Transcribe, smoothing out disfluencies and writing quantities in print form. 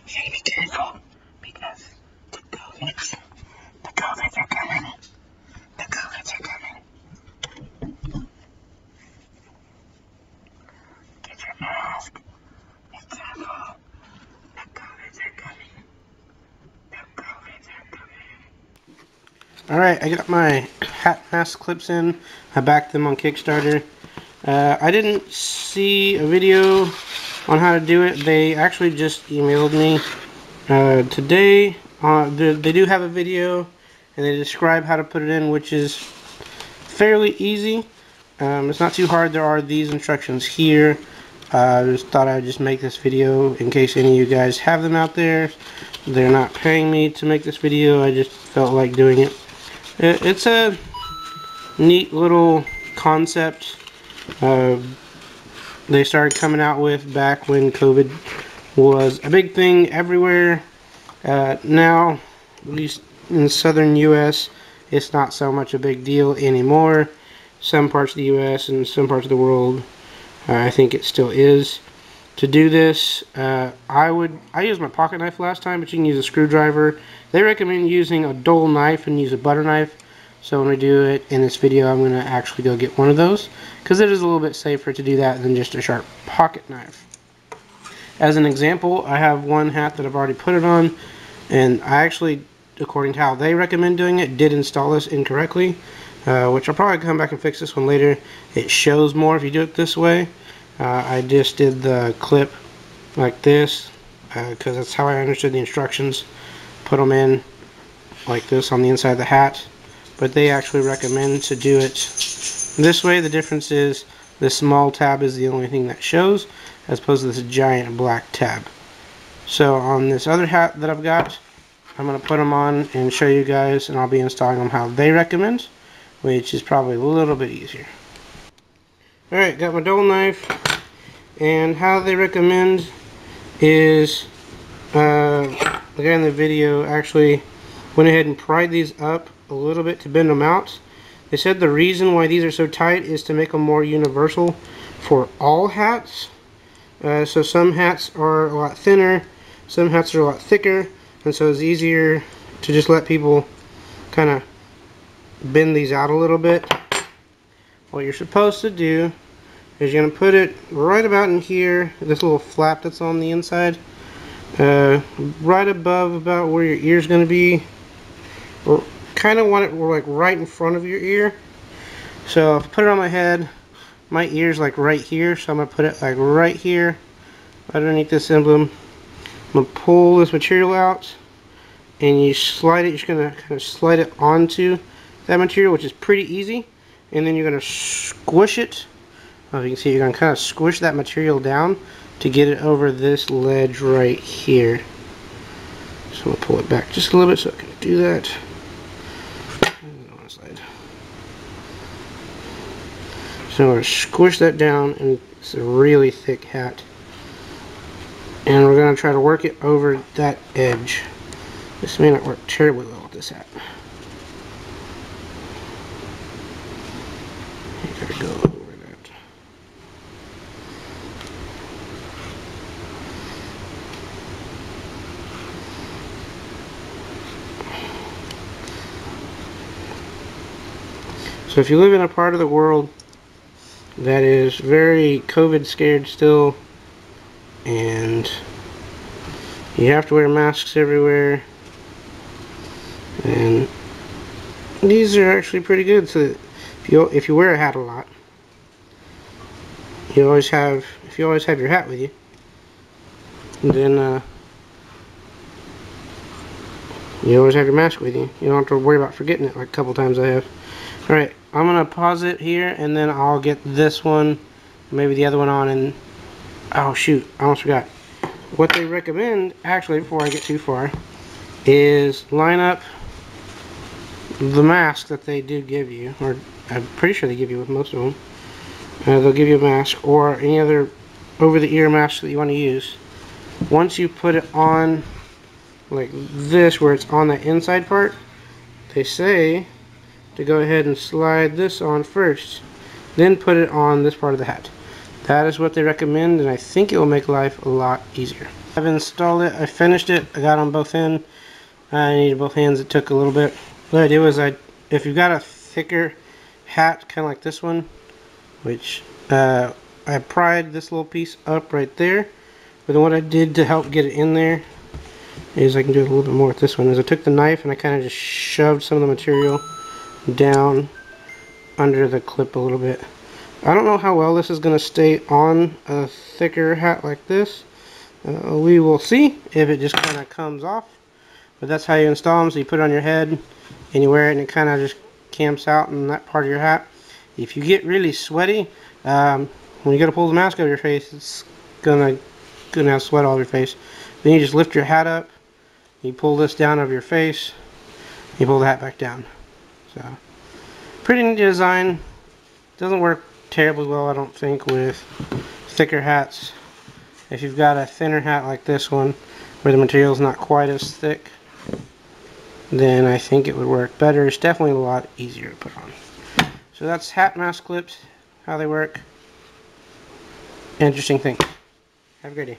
You gotta be careful because the COVIDs are coming. The COVIDs are coming. Get your mask. Be careful. The COVIDs are coming. The COVIDs are coming. Alright, I got my hat mask clips in. I backed them on Kickstarter. I didn't see a video on how to do it. They actually just emailed me today. They do have a video and they describe how to put it in, which is fairly easy. It's not too hard. There are these instructions here. I just thought I'd just make this video in case any of you guys have them out there. They're not paying me to make this video. I just felt like doing it. It's a neat little concept they started coming out with back when COVID was a big thing everywhere. Now, at least in the southern U.S., it's not so much a big deal anymore. Some parts of the U.S. and some parts of the world, I think it still is. To do this, I used my pocket knife last time, but you can use a screwdriver. They recommend using a dull knife and use a butter knife. So when we do it in this video, I'm going to actually go get one of those, because it is a little bit safer to do that than just a sharp pocket knife. As an example, I have one hat that I've already put it on, and I actually, according to how they recommend doing it, did install this incorrectly, which I'll probably come back and fix this one later. It shows more if you do it this way. I just did the clip like this, because that's how I understood the instructions. Put them in like this on the inside of the hat. But they actually recommend to do it this way. The difference is the small tab is the only thing that shows, as opposed to this giant black tab. So on this other hat that I've got, I'm going to put them on and show you guys, and I'll be installing them how they recommend, which is probably a little bit easier. Alright, got my dull knife, and how they recommend is, the guy in the video actually went ahead and pried these up a little bit to bend them out. They said the reason why these are so tight is to make them more universal for all hats. So some hats are a lot thinner, some hats are a lot thicker, and so it's easier to just let people kind of bend these out a little bit. What you're supposed to do is you're going to put it right about in here, this little flap that's on the inside, right above about where your ear's going to be. Or kind of want it like right in front of your ear. So if I put it on my head, my ear's like right here, so I'm going to put it like right here underneath this emblem. I'm going to pull this material out, and you slide it. You're just going to kind of slide it onto that material, which is pretty easy, and then you're going to squish it. As you can see, you're going to kind of squish that material down to get it over this ledge right here. So I'm going to pull it back just a little bit so I can do that. So we're going to squish that down, and it's a really thick hat. And we're going to try to work it over that edge. This may not work terribly well with this hat. You gotta go over that. So if you live in a part of the world that is very COVID scared still, and you have to wear masks everywhere, and these are actually pretty good. So if you wear a hat a lot, if you always have your hat with you, then you always have your mask with you. You don't have to worry about forgetting it like a couple times I have. Alright, I'm going to pause it here, and then I'll get this one, maybe the other one on, and oh shoot, I almost forgot. What they recommend, actually, before I get too far, is line up the mask that they do give you, or I'm pretty sure they give you with most of them. They'll give you a mask, or any other over-the-ear mask that you want to use. Once you put it on like this, where it's on the inside part, they say to go ahead and slide this on first, then put it on this part of the hat. That is what they recommend, and I think it will make life a lot easier. I've installed it. I finished it. I got on both ends. I needed both hands. It took a little bit. What I do is if you've got a thicker hat, kind of like this one, which I pried this little piece up right there. But then what I did to help get it in there is I can do it a little bit more with this one. Is I took the knife and I kind of just shoved some of the material down under the clip a little bit. I don't know how well this is going to stay on a thicker hat like this. We will see if it just kind of comes off. But that's how you install them. So you put it on your head and you wear it and it kind of just camps out in that part of your hat. If you get really sweaty, when you go to pull the mask over your face, it's gonna have sweat all over your face. Then you just lift your hat up, you pull this down over your face, you pull the hat back down. So, pretty neat design. Doesn't work terribly well, I don't think, with thicker hats. If you've got a thinner hat like this one, where the material is not quite as thick, then I think it would work better. It's definitely a lot easier to put on. So that's hat mask clips, how they work. Interesting thing. Have a great day.